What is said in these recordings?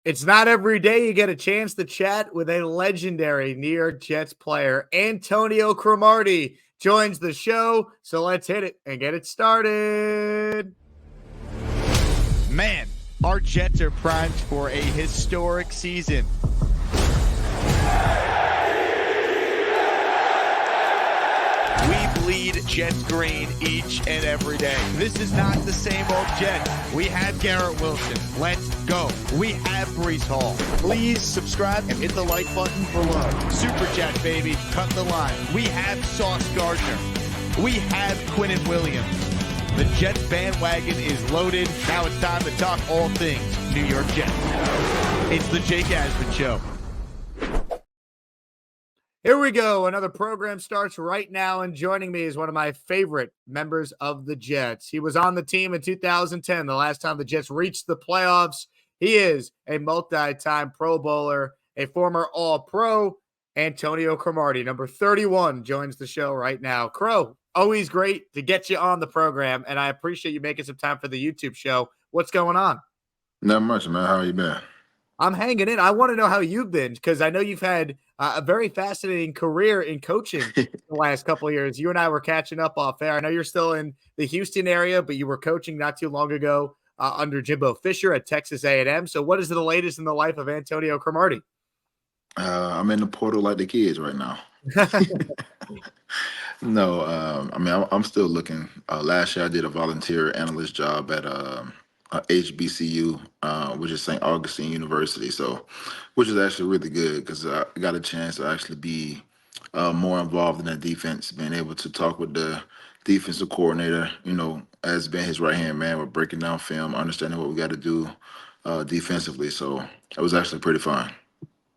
It's not every day you get a chance to chat with a legendary New York Jets player. Antonio Cromartie joins the show, so let's hit it and get it started. Man, our Jets are primed for a historic season. We bleed Jets green each and every day. This is not the same old Jets. We have Garrett Wilson. Let's go. We have Breece Hall. Please subscribe and hit the like button below. Super Chat, baby. Cut the line. We have Sauce Gardner. We have Quinnen Williams. The Jets bandwagon is loaded. Now it's time to talk all things New York Jets. It's the Jake Asman Show. Here we go. Another program starts right now, and joining me is one of my favorite members of the Jets. He was on the team in 2010, the last time the Jets reached the playoffs. He is a multi-time Pro Bowler, a former All-Pro. Antonio Cromartie, number 31, joins the show right now. Crow, always great to get you on the program, and I appreciate you making some time for the YouTube show. What's going on? Not much, man. How you been? I'm hanging in. I want to know how you've been, because I know you've had a very fascinating career in coaching the last couple of years. You and I were catching up off air. I know you're still in the Houston area, but you were coaching not too long ago under Jimbo Fisher at Texas A&M. So what is the latest in the life of Antonio Cromartie? I'm in the portal like the kids right now. No, I'm still looking. Last year I did a volunteer analyst job at HBCU, which is St. Augustine University. So, which is actually really good because I got a chance to actually be more involved in the defense, being able to talk with the defensive coordinator, as being his right-hand man. We're breaking down film, understanding what we got to do defensively. So it was actually pretty fun.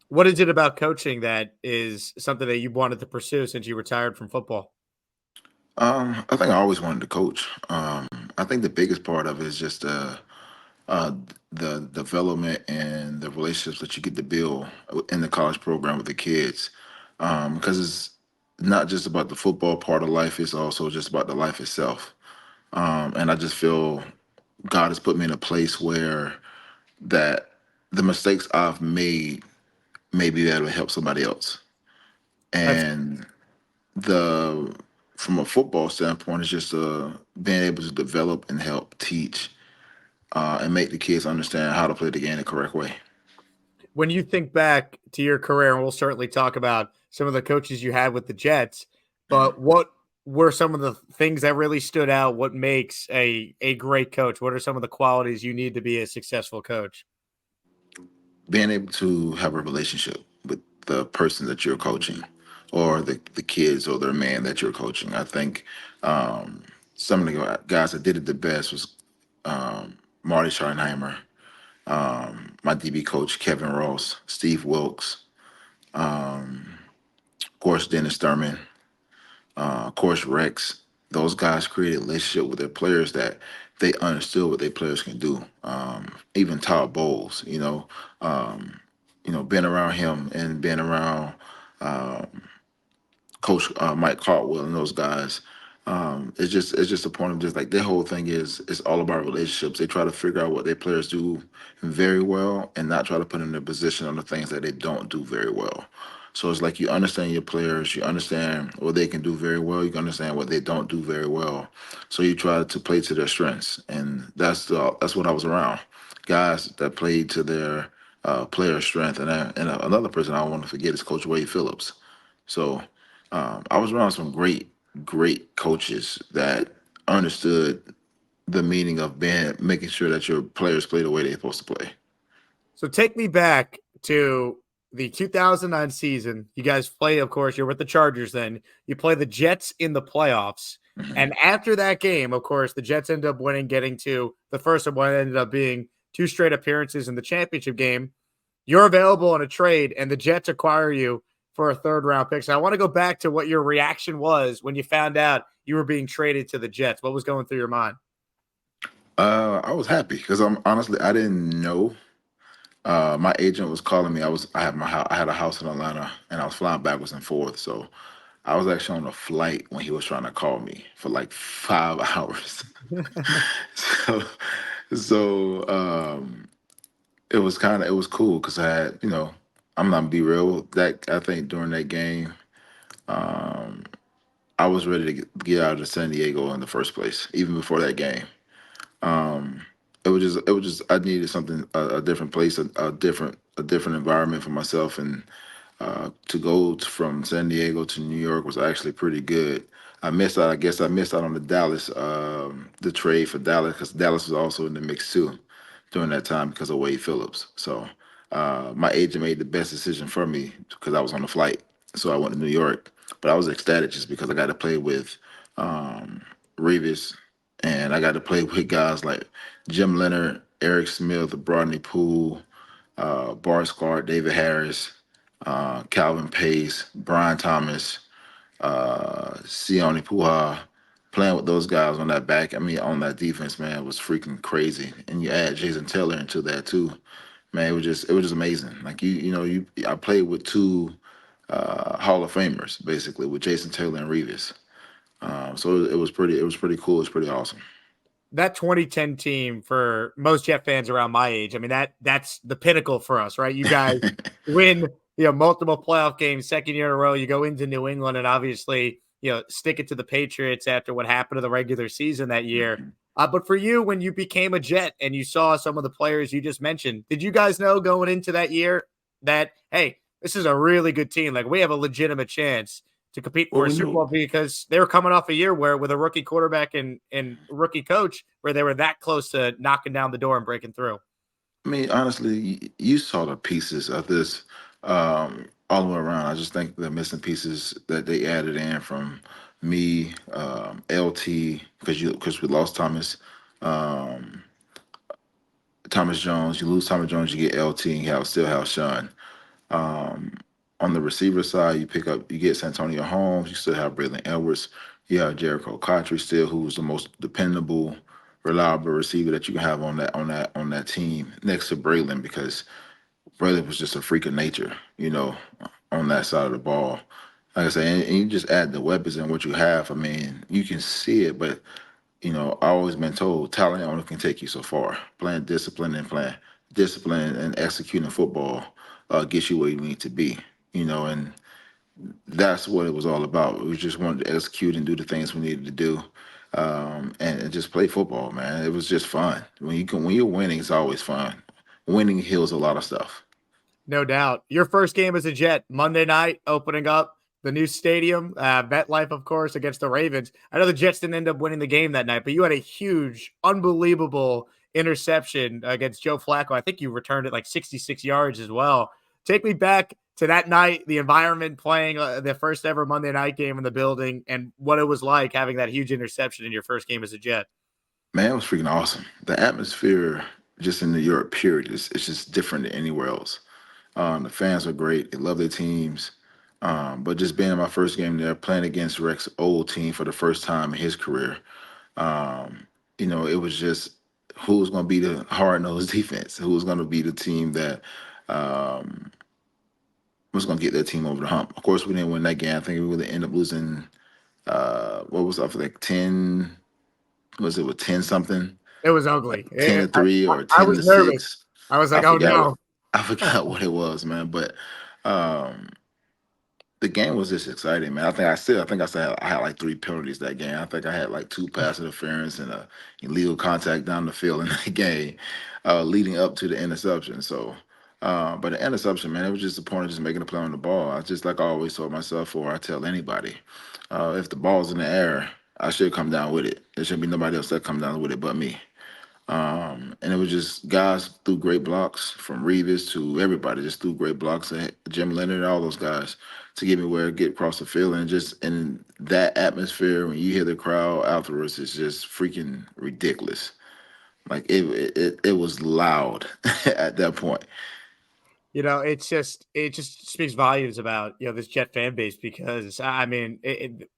What is it about coaching that is something that you wanted to pursue since you retired from football? I think I always wanted to coach. I think the biggest part of it is just the development and the relationships that you get to build in the college program with the kids. Because it's not just about the football part of life; it's also just about the life itself. And I just feel God has put me in a place where that the mistakes I've made maybe that'll help somebody else. That's And the from a football standpoint, it's just being able to develop and help teach and make the kids understand how to play the game the correct way. when you think back to your career, and we'll certainly talk about some of the coaches you had with the Jets, but what were some of the things that really stood out? What makes a great coach? What are some of the qualities you need to be a successful coach? Being able to have a relationship with the person that you're coaching or the kids or their man that you're coaching. I think some of the guys that did it the best was Marty Schottenheimer, my DB coach, Kevin Ross, Steve Wilkes, of course, Dennis Thurman, of course, Rex. Those guys created a relationship with their players that they understood what their players can do. Even Todd Bowles, being around him and being around Coach Mike Caldwell and those guys. It's just a point of just like their whole thing is it's all about relationships. They try to figure out what their players do very well and not try to put them in a position on the things that they don't do very well. So it's like you understand your players, you understand what they can do very well, you can understand what they don't do very well. So you try to play to their strengths, and that's what I was around. Guys that played to their player strength, and another person I don't want to forget is Coach Wade Phillips. So I was around some great coaches that understood the meaning of making sure that your players play the way they're supposed to play. So take me back to the 2009 season. You guys play, of course, you're with the Chargers then. You play the Jets in the playoffs. And after that game, of course, the Jets end up winning, getting to the first one ended up being 2 straight appearances in the championship game. You're available on a trade, and the Jets acquire you for a 3rd-round pick. So I want to go back to what your reaction was when you found out you were being traded to the Jets. What was going through your mind? I was happy because I didn't know. My agent was calling me. I had a house in Atlanta, and I was flying backwards and forth. So I was actually on a flight when he was trying to call me for like 5 hours. so so it was cool because I had, I'm not gonna be real. That I think during that game, um, I was ready to get out of San Diego in the first place, even before that game. Um, it was just I needed something a different place, a different environment for myself, and to go from San Diego to New York was actually pretty good. I missed out. I guess I missed out on the trade for Dallas because Dallas was also in the mix too during that time because of Wade Phillips. So my agent made the best decision for me because I was on the flight. So I went to New York, but I was ecstatic just because I got to play with Revis, and I got to play with guys like Jim Leonard, Eric Smith, Brodney Poole, Bart Scott, David Harris, Calvin Pace, Brian Thomas, Sione Puha. Playing with those guys on that on that defense, man, was freaking crazy. And you add Jason Taylor into that too, man. It was just amazing. Like I played with two Hall of Famers basically with Jason Taylor and Revis. So it was pretty cool. It was pretty awesome. That 2010 team for most Jet fans around my age, I mean, that's the pinnacle for us, right? You guys win, multiple playoff games, second year in a row. You go into New England and obviously, stick it to the Patriots after what happened to the regular season that year. But for you, when you became a Jet and you saw some of the players you just mentioned, did you guys know going into that year that, hey, this is a really good team? Like, we have a legitimate chance to compete Well, for a we Super knew. Bowl because they were coming off a year where with a rookie quarterback and rookie coach where they were that close to knocking down the door and breaking through. I mean, honestly, you saw the pieces of this all the way around. I just think the missing pieces that they added in from me, LT, because we lost Thomas Jones. You lose Thomas Jones, you get LT, and still have Sean. Um, on the receiver side, you get Santonio Holmes. You still have Braylon Edwards. You have Jericho Cotry still, who's the most dependable, reliable receiver that you can have on that team next to Braylon because Braylon was just a freak of nature, on that side of the ball. Like I say, and you just add the weapons and what you have. I mean, you can see it, but I always been told talent only can take you so far. Playing discipline and executing football gets you where you need to be. And that's what it was all about. We just wanted to execute and do the things we needed to do, and just play football, man. It was just fun. When you're winning, it's always fun. Winning heals a lot of stuff. No doubt. Your first game as a Jet, Monday night, opening up the new stadium, MetLife, of course, against the Ravens. I know the Jets didn't end up winning the game that night, but you had a huge, unbelievable interception against Joe Flacco. I think you returned it like 66 yards as well. Take me back to that night, the environment playing the first ever Monday night game in the building, and what it was like having that huge interception in your first game as a Jet. Man, it was freaking awesome. The atmosphere just in New York, period, is just different than anywhere else. The fans are great. They love their teams. But just being in my first game there, playing against Rex's old team for the first time in his career, it was just who was going to be the hard-nosed defense, who was going to be the team that um, was going to get their team over the hump. Of course, we didn't win that game. I think we would end up losing, what was up, like 10, was it with 10 something? It was ugly. 10-3 or I ten was to nervous. six. I was I like, oh forgot what no. I forgot what it was, man. But um, the game was just exciting, man. I think I had like three penalties that game. I think I had like two pass interference and a illegal contact down the field in the game, leading up to the interception. So, but the interception, man, it was just the point of just making a play on the ball. I just like I always told myself, or I tell anybody, if the ball's in the air, I should come down with it. There shouldn't be nobody else that come down with it but me. And it was just guys threw great blocks from Revis to everybody, just threw great blocks. Jim Leonard, all those guys to get me where I get across the field. And just in that atmosphere, when you hear the crowd afterwards, it's just freaking ridiculous. Like it was loud at that point. It just speaks volumes about this Jet fan base because I mean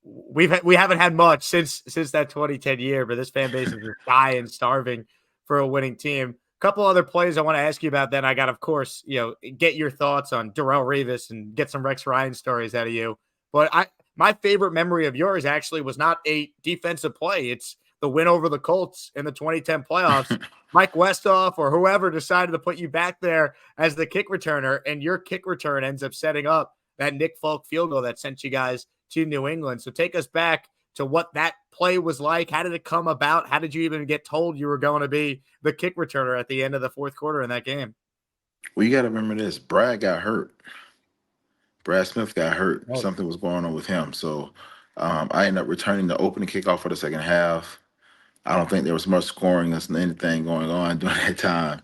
we haven't had much since that 2010 year, but this fan base is just dying, starving for a winning team. Couple other plays I want to ask you about. Then I got, of course, get your thoughts on Darrelle Revis and get some Rex Ryan stories out of you. But my favorite memory of yours actually was not a defensive play. It's the win over the Colts in the 2010 playoffs. Mike Westhoff or whoever decided to put you back there as the kick returner, and your kick return ends up setting up that Nick Folk field goal that sent you guys to New England. So take us back to what that play was like. How did it come about? How did you even get told you were going to be the kick returner at the end of the fourth quarter in that game? Well, you got to remember this. Brad got hurt. Brad Smith got hurt. Right. Something was going on with him. So I ended up returning the opening kickoff for the second half. I don't think there was much scoring or anything going on during that time.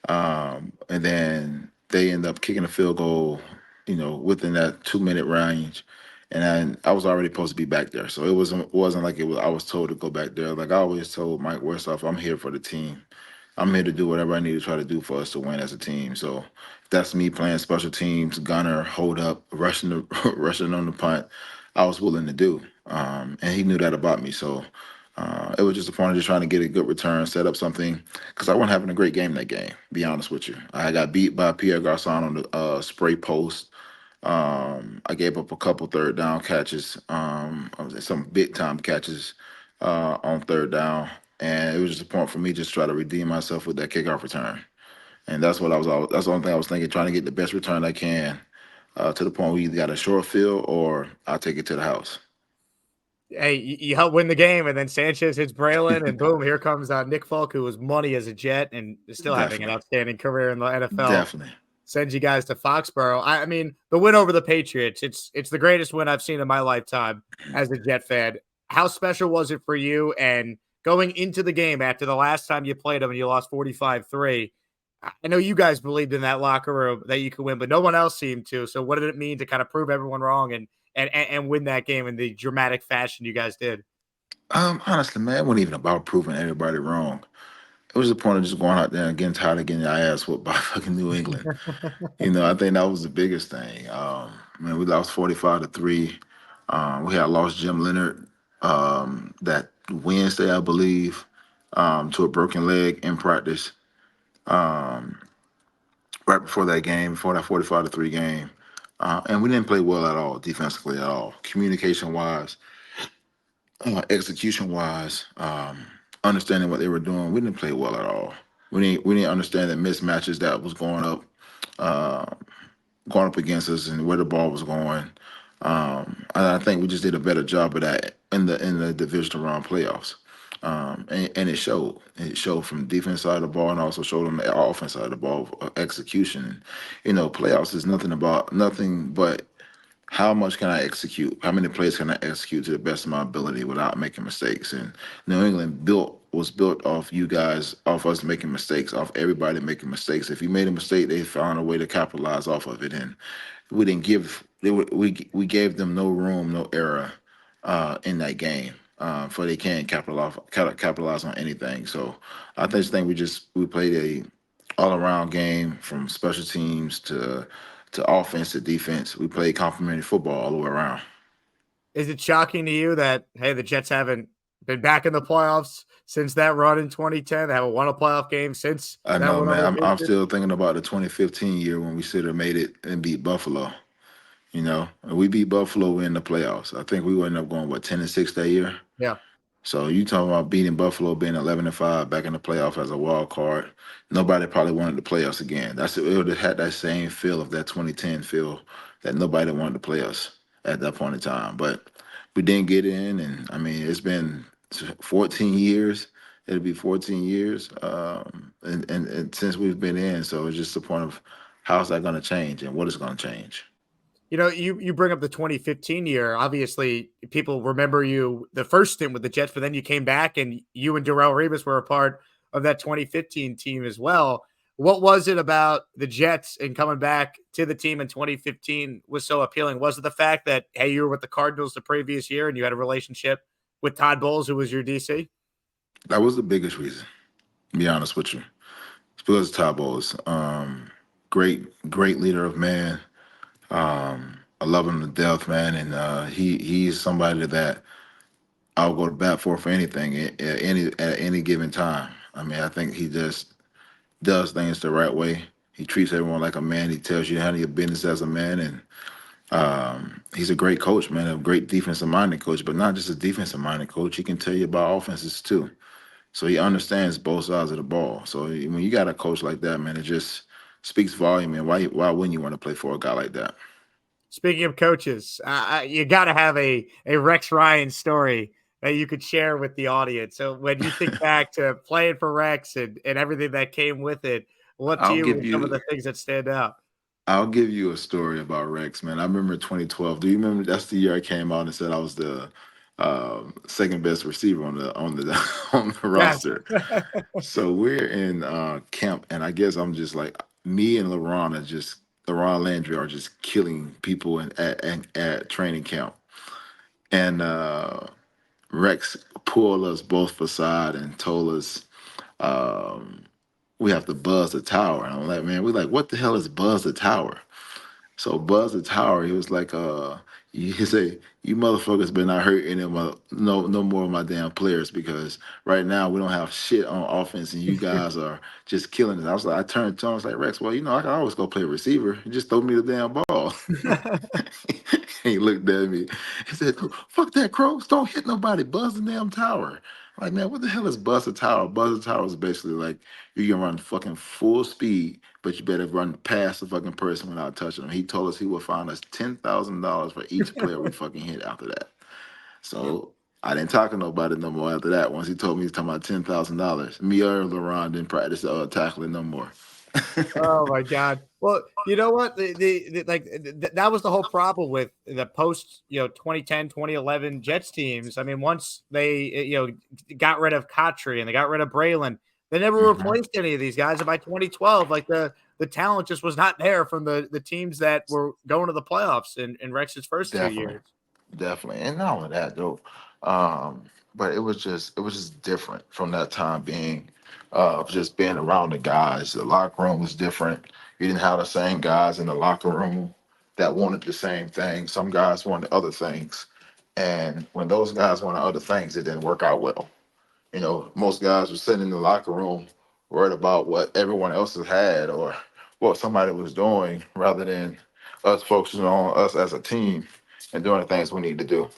And then they end up kicking a field goal, within that 2-minute range. And I was already supposed to be back there. So it wasn't like I was told to go back there. Like I always told Mike Westhoff, I'm here for the team. I'm here to do whatever I need to try to do for us to win as a team. So if that's me playing special teams, gunner, hold up, rushing rushing on the punt, I was willing to do. And he knew that about me. So it was just a point of just trying to get a good return, set up something, because I wasn't having a great game that game, be honest with you. I got beat by Pierre Garçon on the spray post. I gave up a couple third down catches, some big time catches on third down. And it was just a point for me just to try to redeem myself with that kickoff return. And that's what that's the only thing I was thinking, trying to get the best return I can to the point where we either got a short field or I'll take it to the house. Hey, you help win the game, and then Sanchez hits Braylon, and boom, here comes Nick Folk, who was money as a Jet and is still having an Definitely. outstanding career in the NFL. Definitely. Sends you guys to Foxborough. I mean, the win over the Patriots, it's the greatest win I've seen in my lifetime as a Jet fan. How special was it for you? And going into the game after the last time you played them and you lost 45-3, I know you guys believed in that locker room that you could win, but no one else seemed to. So what did it mean to kind of prove everyone wrong and win that game in the dramatic fashion you guys did? Honestly, man, it wasn't even about proving everybody wrong. It was the point of just going out there and getting tired of getting your ass whooped by fucking New England. I think that was the biggest thing. Man, we lost 45-3. We had lost Jim Leonard that Wednesday, I believe, to a broken leg in practice. Right before that game, before that 45-3 game. And we didn't play well at all, defensively at all. Communication wise, execution wise, understanding what they were doing, we didn't play well at all. We didn't understand the mismatches that was going up against us and where the ball was going. And I think we just did a better job of that in the divisional round playoffs. And it showed. It showed from the defense side of the ball and also showed on the offense side of the ball execution. Playoffs is nothing but how much can I execute? How many plays can I execute to the best of my ability without making mistakes? And New England was built off you guys, off us making mistakes, off everybody making mistakes. If you made a mistake, they found a way to capitalize off of it. And we didn't give we gave them no room, no error in that game. For they can't capitalize on anything. So I just think we played a all around game from special teams to offense to defense. We played complimentary football all the way around. Is it shocking to you that, hey, the Jets haven't been back in the playoffs since that run in 2010? They haven't won a playoff game since I know, man. I'm still thinking about the 2015 year when we should have made it and beat Buffalo. And we beat Buffalo in the playoffs. I think we ended up going 10-6 that year. Yeah. So you talking about beating Buffalo, being 11-5 back in the playoff as a wild card. Nobody probably wanted to play us again. It would have had that same feel of that 2010 feel that nobody wanted to play us at that point in time. But we didn't get in, and I mean it's been 14 years. It'll be 14 years, and since we've been in. So it's just the point of how's that going to change and what is going to change. You bring up the 2015 year. Obviously, people remember you the first stint with the Jets, but then you came back and you and Darrelle Revis were a part of that 2015 team as well. What was it about the Jets and coming back to the team in 2015 was so appealing? Was it the fact that, hey, you were with the Cardinals the previous year and you had a relationship with Todd Bowles, who was your DC? That was the biggest reason, to be honest with you. It's because of Todd Bowles. Great leader of man. I love him to death, man, and he's somebody that I'll go to bat for anything at any given time. I mean, I think he just does things the right way. He treats everyone like a man. He tells you how to handle your business as a man, and He's a great coach, man, a great defensive minded coach, but not just a defensive minded coach. He can tell you about offenses too. So he understands both sides of the ball. So when you got a coach like that, man, it just speaks volume. And why wouldn't you want to play for a guy like that? Speaking of coaches, you got to have a Rex Ryan story that you could share with the audience. So when you think back to playing for Rex and everything that came with it, what to I'll you give were some of you the things that stand out? I'll give you a story about Rex, man. I remember 2012. Do you remember that's the year I came out and said I was the second best receiver on the on the Yes. roster? So we're in camp, and I guess I'm just like me and LaRon Landry are just killing people at training camp, and Rex pulled us both aside and told us we have to buzz the tower. And I'm like, man, we like, what the hell is buzz the tower? So Buzz the Tower, he was like, he say, you motherfuckers better not hurt any of my no more of my damn players because right now we don't have shit on offense and you guys are just killing it. I turned to him, I was like, Rex, well, I can always go play receiver. You just throw me the damn ball. He looked at me. He said, fuck that, Crows. Don't hit nobody. Buzz the damn tower. I'm like, man, what the hell is Buzz the Tower? Buzz the Tower is basically like you can run fucking full speed, but you better run past the fucking person without touching them. He told us he would find us $10,000 for each player we fucking hit after that. So I didn't talk to nobody no more after that. Once he told me he's talking about $10,000, me or LeBron didn't practice tackling no more. Oh my god. Well, you know what? That was the whole problem with the post, 2010, 2011 Jets teams. I mean, once they got rid of Kotri and they got rid of Braylon, they never Mhm. replaced any of these guys. And by 2012, like the talent just was not there from the teams that were going to the playoffs in Rex's first 2 years. Definitely. Definitely. And not only that though, um, but it was just different from that time being just being around the guys. The locker room was different. You didn't have the same guys in the locker room that wanted the same thing. Some guys wanted other things. And when those guys wanted other things, it didn't work out well. Most guys were sitting in the locker room worried about what everyone else has had or what somebody was doing rather than us focusing on us as a team and doing the things we need to do.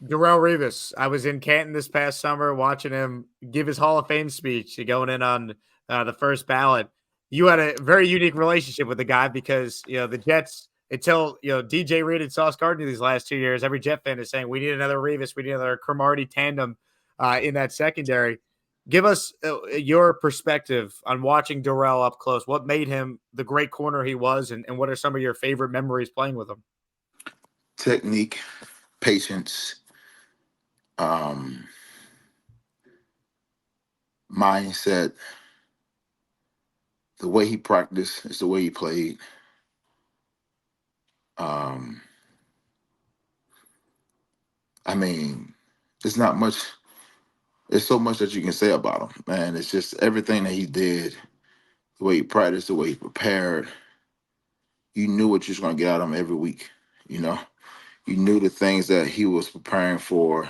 Darrelle Revis. I was in Canton this past summer watching him give his Hall of Fame speech going in on the first ballot. You had a very unique relationship with the guy because the Jets until DJ Reed and Sauce Gardner these last 2 years. Every Jet fan is saying we need another Revis, we need another Cromartie tandem in that secondary. Give us your perspective on watching Darrelle up close. What made him the great corner he was, and what are some of your favorite memories playing with him? Technique, patience, um, mindset, the way he practiced is the way he played. Um, I mean, it's not much. There's so much that you can say about him, man. It's just everything that he did, the way he practiced, the way he prepared. You knew what you was gonna get out of him every week. You know, you knew the things that he was preparing for.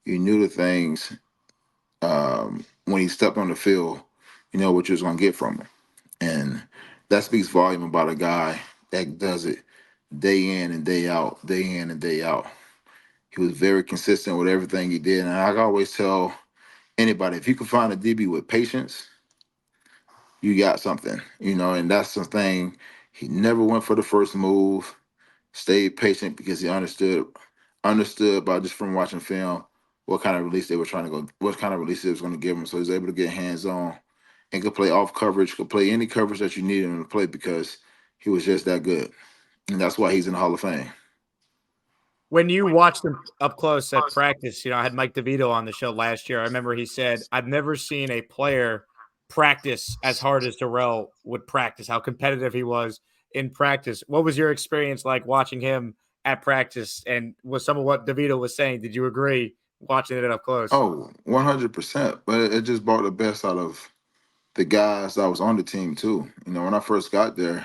You knew the things when he stepped on the field. You know what you was gonna get from him, and that speaks volume about a guy that does it day in and day out, day in and day out. He was very consistent with everything he did, and I always tell anybody if you can find a DB with patience, you got something. And that's the thing. He never went for the first move. Stayed patient because he understood by just from watching film what kind of release they were trying to go, what kind of release they was going to give him. So he was able to get hands on and could play off coverage, could play any coverage that you needed him to play because he was just that good. And that's why he's in the Hall of Fame. When you watched him up close at practice, I had Mike DeVito on the show last year. I remember he said, I've never seen a player practice as hard as Darrelle would practice, how competitive he was in practice. What was your experience like watching him at practice? And was some of what DeVito was saying, did you agree watching it up close? Oh, 100%. But it just brought the best out of the guys that was on the team too. When I first got there,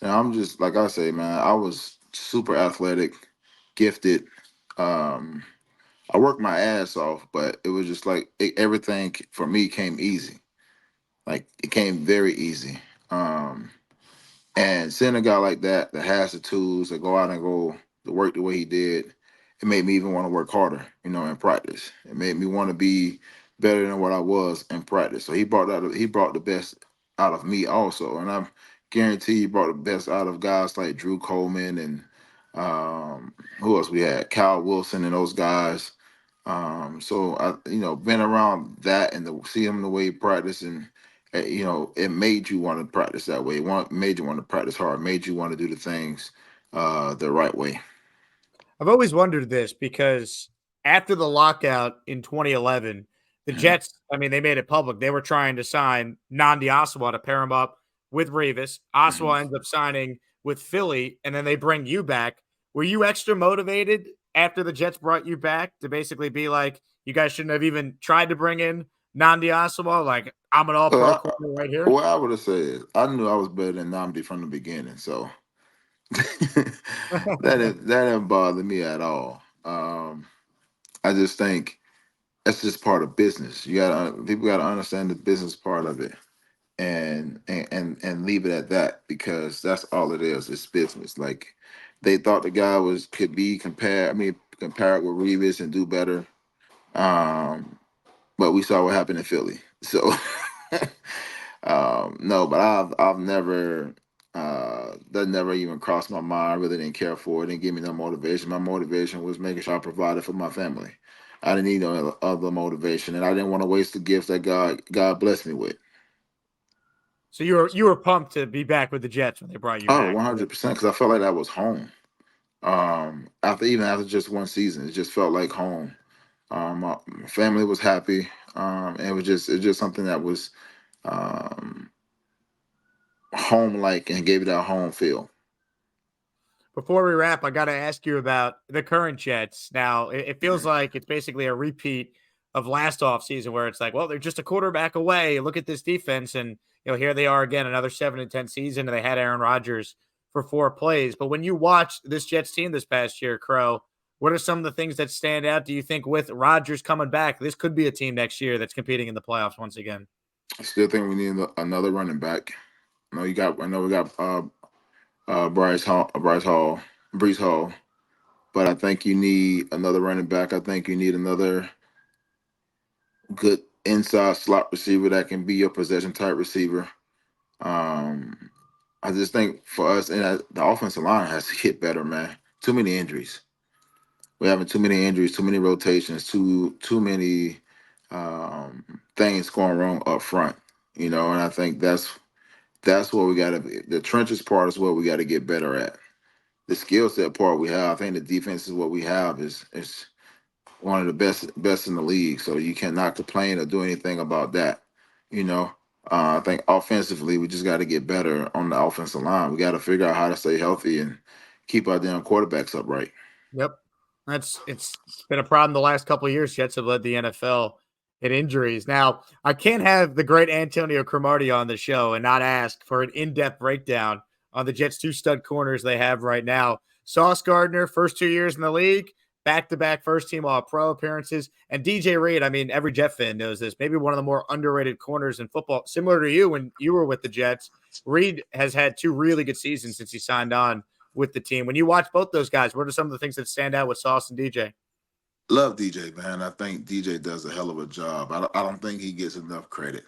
I'm just like I say, man, I was super athletic, gifted. Um, I worked my ass off, but it was just like everything for me came easy. Like it came very easy. Um, And seeing a guy like that has the tools to go out and go to work the way he did, it made me even want to work harder, in practice. It made me want to be better than what I was in practice. So he brought the best out of me also. And I'm guarantee he brought the best out of guys like Drew Coleman and who else we had? Kyle Wilson and those guys. So being around that and to see him the way he practiced and it made you want to practice that way. Made you want to practice hard. Made you want to do the things the right way. I've always wondered this because after the lockout in 2011, the Mhm. Jets, I mean, they made it public. They were trying to sign Nandi Osawa to pair him up with Revis. Mhm. Osawa ends up signing with Philly, and then they bring you back. Were you extra motivated after the Jets brought you back to basically be like, you guys shouldn't have even tried to bring in Nandi Osawa? Like, I'm an all pro Well, corner right here. what I would have said is I knew I was better than Namdi from the beginning, so that didn't bother me at all. I just think that's just part of business. People gotta understand the business part of it and leave it at that because that's all it is. It's business. Like they thought the guy could be compared. I mean, compared with Revis and do better. Um, but we saw what happened in Philly. So no, but I've never that never even crossed my mind. I really didn't care for it. It didn't give me no motivation. My motivation was making sure I provided for my family. I didn't need no other motivation, and I didn't want to waste the gifts that God blessed me with. So you were pumped to be back with the Jets when they brought you Oh, back. 100%, because I felt like that was home. After just one season, it just felt like home. My family was happy. And it was just something that was um, home like and gave it that home feel. Before we wrap, I got to ask you about the current Jets. Now, it feels Mhm. like it's basically a repeat of last offseason where it's like, well, they're just a quarterback away. Look at this defense. And, here they are again, another 7-10 season, and they had Aaron Rodgers for 4 plays. But when you watch this Jets team this past year, Crow, what are some of the things that stand out? Do you think with Rodgers coming back, this could be a team next year that's competing in the playoffs once again? I still think we need another running back. I know we got Brees Hall, but I think you need another running back. I think you need another good inside slot receiver that can be your possession type receiver. Um, I just think for us, and the offensive line has to get better, man. Too many injuries. We're having too many injuries, too many rotations, too many things going wrong up front. And I think that's what we got to be. The trenches part is what we got to get better at. The skill set part we have, I think the defense is what we have is one of the best in the league. So you cannot complain or do anything about that. You know, I think offensively we just got to get better on the offensive line. We got to figure out how to stay healthy and keep our damn quarterbacks upright. Yep. It's been a problem the last couple of years. Jets have led the NFL in injuries. Now, I can't have the great Antonio Cromartie on the show and not ask for an in-depth breakdown on the Jets' two stud corners they have right now. Sauce Gardner, first 2 years in the league, back-to-back first-team All-Pro appearances, and DJ Reed. I mean, every Jet fan knows this. Maybe one of the more underrated corners in football. Similar to you when you were with the Jets, Reed has had two really good seasons since he signed on with the team. When you watch both those guys, what are some of the things that stand out with Sauce and DJ? Love DJ, man. I think DJ does a hell of a job. I don't think he gets enough credit.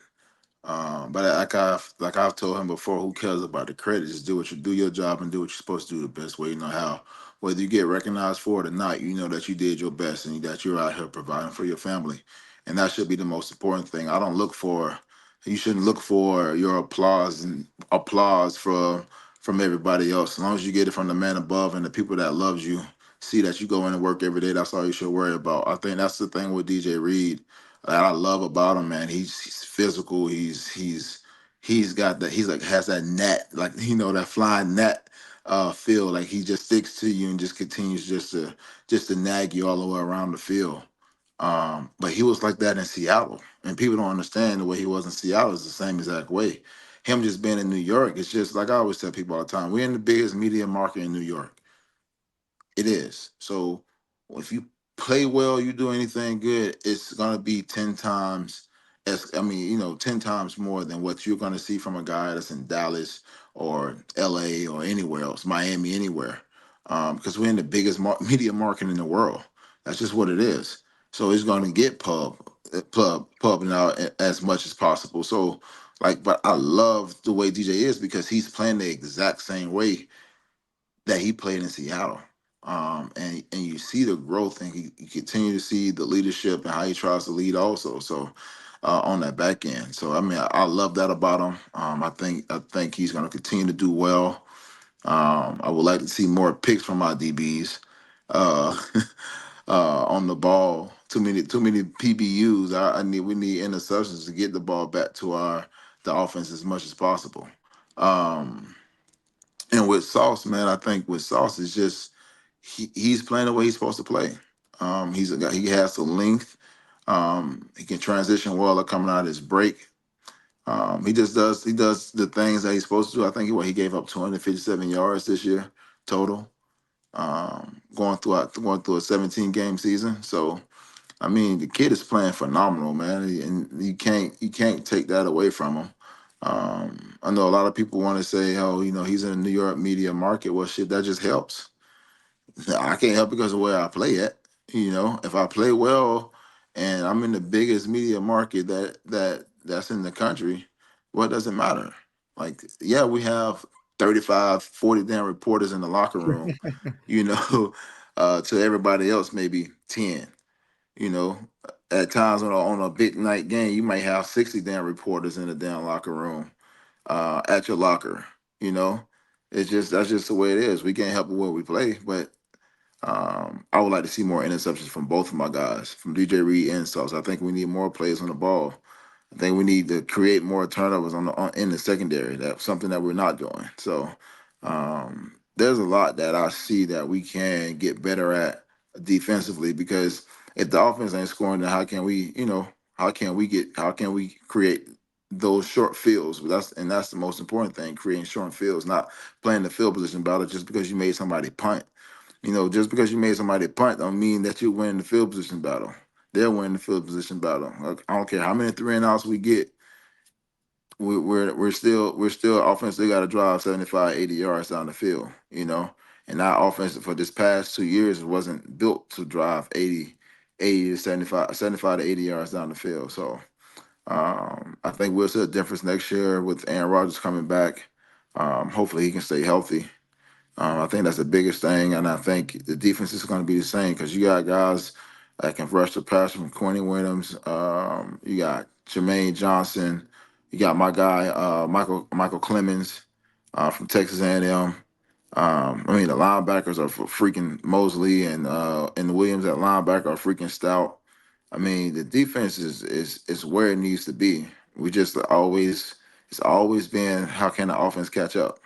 But like I've told him before, who cares about the credit? Just do your job and do what you're supposed to do the best way you know how. Whether you get recognized for it or not, you know that you did your best and that you're out here providing for your family, and that should be the most important thing. I don't look for. You shouldn't look for your applause from everybody else. As long as you get it from the man above and the people that loves you, see that you go in and work every day. That's all you should worry about. I think that's the thing with DJ Reed that I love about him, man. He's physical. He's got that. He's like has that net, like that flying net feel. Like he just sticks to you and just continues just to nag you all the way around the field. But he was like that in Seattle, and people don't understand the way he was in Seattle is the same exact way. Him just being in New York, it's just like I always tell people all the time. We're in the biggest media market in New York. It is. So if you play well, you do anything good, it's gonna be 10 times 10 times more than what you're gonna see from a guy that's in Dallas or LA or anywhere else, Miami, anywhere, because we're in the biggest media market in the world. That's just what it is. So he's going to get pubbing out as much as possible. So like, but I love the way DJ is because he's playing the exact same way that he played in Seattle. And you see the growth, and you continue to see the leadership and how he tries to lead also. So on that back end. So I mean, I love that about him. I think he's going to continue to do well. I would like to see more picks from my DBs uh, on the ball. Too many PBUs. We need interceptions to get the ball back to the offense as much as possible. Um, and with Sauce, man, I think with Sauce is just he's playing the way he's supposed to play. He's a guy. He has the length. He can transition well coming out of his break. He does the things that he's supposed to do. I think he gave up 257 yards this year total. Going through a 17 game season. So I mean, the kid is playing phenomenal, man, and you can't take that away from him. I know a lot of people want to say, oh, he's in the New York media market. Well, shit, that just helps. I can't help because of where I play at. If I play well and I'm in the biggest media market that's in the country, what does it matter? Like, yeah, we have 35, 40 damn reporters in the locker room, you know, to everybody else, maybe 10. You know, at times on a big night game, you might have 60 damn reporters in the damn locker room, at your locker. You know, that's just the way it is. We can't help it where we play, but I would like to see more interceptions from both of my guys, from DJ Reed and Sauce. I think we need more plays on the ball. I think we need to create more turnovers in the secondary. That's something that we're not doing. So there's a lot that I see that we can get better at defensively, because if the offense ain't scoring, then how can we create those short fields? That's the most important thing, creating short fields, not playing the field position battle just because you made somebody punt. Just because you made somebody punt don't mean that you win the field position battle. They'll win the field position battle. Like, I don't care how many 3-and-outs we get. We're still offense. They got to drive 75, 80 yards down the field. And our offense for this past 2 years wasn't built to drive 80 to 75 to 80 yards down the field. So I think we'll see a difference next year with Aaron Rodgers coming back. Hopefully he can stay healthy. I think that's the biggest thing, and I think the defense is going to be the same because you got guys that can rush the passer from Quentin Williams. You got Jermaine Johnson. You got my guy Michael Clemens from Texas A&M. I mean, the linebackers are freaking Mosley and Williams at linebacker are freaking stout. I mean, the defense is where it needs to be. We just always it's always been, how can the offense catch up?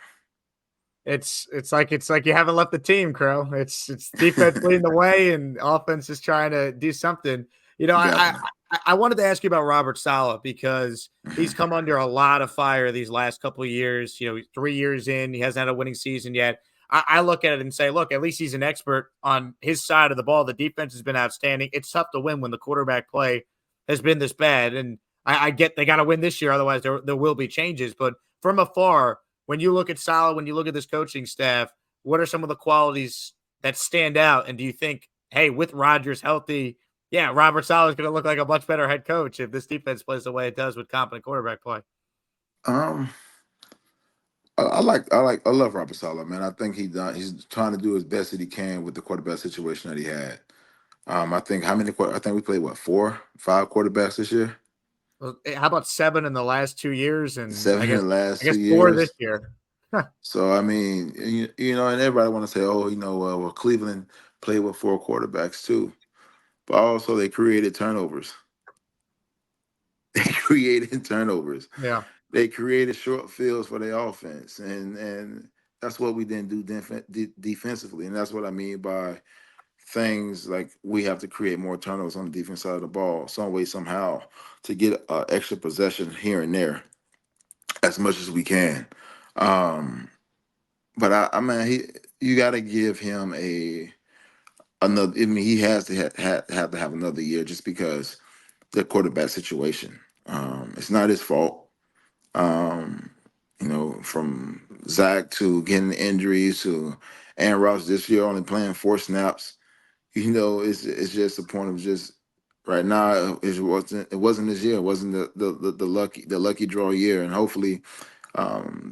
It's like you haven't left the team, Crow. It's defense leading the way, and offense is trying to do something. I Exactly. I wanted to ask you about Robert Saleh because he's come under a lot of fire these last couple of years. 3 years in, he hasn't had a winning season yet. I look at it and say, look, at least he's an expert on his side of the ball. The defense has been outstanding. It's tough to win when the quarterback play has been this bad, and I get they got to win this year, otherwise there will be changes. But from afar, when you look at Salah, when you look at this coaching staff, what are some of the qualities that stand out? And do you think, hey, with Rodgers healthy, yeah, Robert Salah is going to look like a much better head coach if this defense plays the way it does with competent quarterback play? Um, I love Robert Saleh, man. I think he's trying to do as best that he can with the quarterback situation that he had. I think I think we played what, 5 quarterbacks this year, Well, how about 7 in the last 2 years, and 7 in the I last two guess 4 this years. year? So I mean, and everybody want to say, oh, well, Cleveland played with 4 quarterbacks too, but also they created turnovers. They created turnovers. Yeah. They created short fields for their offense, and that's what we didn't do defensively, and that's what I mean by things like we have to create more turnovers on the defense side of the ball, some way, somehow, to get extra possession here and there as much as we can. Um, but I mean, you got to give him another. I mean, he has to have to have another year just because the quarterback situation. It's not his fault. Um, from Zach to getting injuries to Aaron Rodgers this year only playing 4 snaps. It's just a point of just right now. It wasn't this year. It wasn't the lucky draw year, and hopefully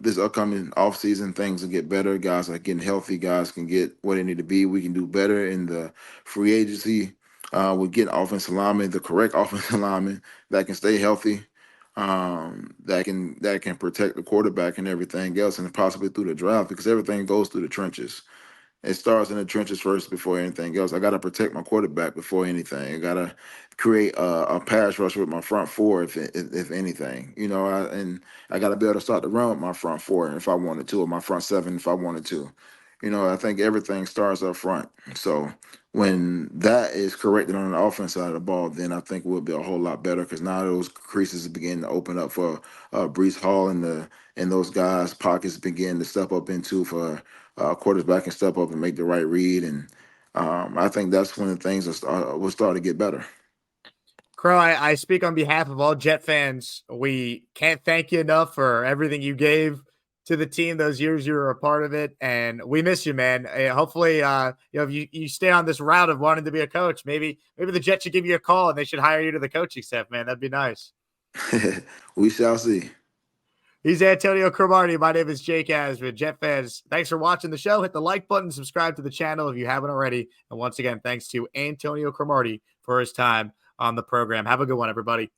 this upcoming offseason things will get better. Guys are getting healthy. Guys can get where they need to be. We can do better in the free agency. We're getting offensive linemen, the correct offensive linemen that can stay healthy, that can protect the quarterback and everything else, and possibly through the draft because everything goes through the trenches. It starts in the trenches first before anything else. I got to protect my quarterback before anything. I got to create a pass rush with my front four, if anything. And I got to be able to start to run with my front four if I wanted to, or my front seven if I wanted to. I think everything starts up front. So when that is corrected on the offense side of the ball, then I think we'll be a whole lot better because now those creases are beginning to open up for Brees Hall and those guys' pockets begin to step up into for quarterback can step up and make the right read. And I think that's when the things will start to get better. Crow, I speak on behalf of all Jet fans. We can't thank you enough for everything you gave to the team those years you were a part of it, and we miss you, man. Hopefully, if you stay on this route of wanting to be a coach, maybe the Jets should give you a call and they should hire you to the coaching staff, man. That'd be nice. We shall see. He's Antonio Cromartie. My name is Jake Asman. Jet fans, thanks for watching the show. Hit the like button, subscribe to the channel if you haven't already. And once again, thanks to Antonio Cromartie for his time on the program. Have a good one, everybody.